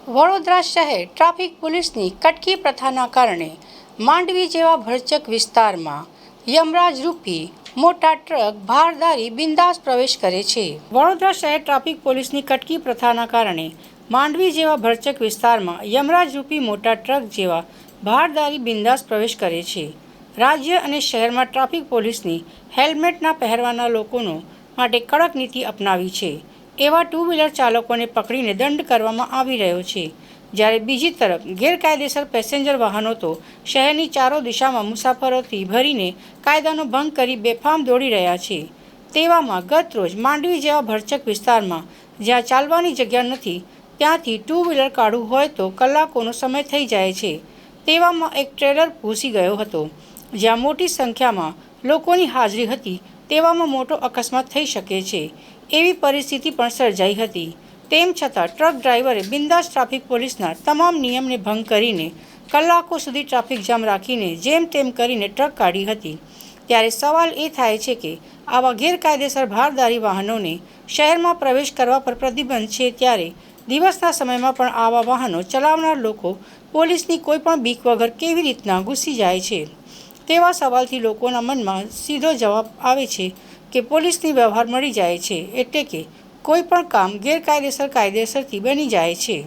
વડોદરા શહેર ટ્રાફિક પોલીસની કટકી પ્રથાના કારણે માંડવી જેવા ભરચક વિસ્તારમાં યમરાજ રૂપી મોટા ટ્રક ભારદારી બિંદાસ પ્રવેશ કરે છે। વડોદરા શહેર ટ્રાફિક પોલીસની કટકી પ્રથાના કારણે માંડવી જેવા ભરચક વિસ્તારમાં યમરાજ રૂપી મોટા ટ્રક જેવા ભારદારી બિંદાસ પ્રવેશ કરે છે। રાજ્ય અને શહેરમાં ટ્રાફિક પોલીસની હેલ્મેટના પહેરવાના લોકોનો માટે કડક નીતિ અપનાવી છે। એવા ટુ વ્હીલર ચાલકોને પકડીને દંડ કરવામાં આવી રહ્યો છે, જ્યારે બીજી તરફ ગેરકાયદેસર પેસેન્જર વાહનો તો શહેરની ચારો દિશામાં મુસાફરોથી ભરીને કાયદાનો ભંગ કરી બેફામ દોડી રહ્યા છે। તેવામાં ગત રોજ માંડવી જેવા ભરચક વિસ્તારમાં જ્યાં ચાલવાની જગ્યા નથી ત્યાંથી ટુ વ્હીલર કાઢવું હોય તો કલાકોનો સમય થઈ જાય છે। તેવામાં એક ટ્રેલર ઘૂસી ગયો હતો, જ્યાં મોટી સંખ્યામાં લોકોની હાજરી હતી। તેવામાં મોટો અકસ્માત થઈ શકે છે એવી પરિસ્થિતિ પણ સર્જાઈ હતી। તેમ છતાં ટ્રક ડ્રાઈવરે બિંદાસ ટ્રાફિક પોલીસના તમામ નિયમને ભંગ કરીને કલાકો સુધી ટ્રાફિક જામ રાખીને જેમ તેમ કરીને ટ્રક કાઢી હતી। ત્યારે સવાલ એ થાય છે કે આવા ગેરકાયદેસર ભારદારી વાહનોને શહેરમાં પ્રવેશ કરવા પર પ્રતિબંધ છે, ત્યારે દિવસના સમયમાં પણ આવા વાહનો ચલાવનાર લોકો પોલીસની કોઈ પણ બીક વગર કેવી રીતના ઘૂસી જાય છે તેવા સવાલથી લોકોના મનમાં સીધો જવાબ આવે છે કે પોલીસની વ્યવહાર મળી જાય છે, એટલે કે કોઈ પણ કામ કાયદેસરથી બની જાય છે।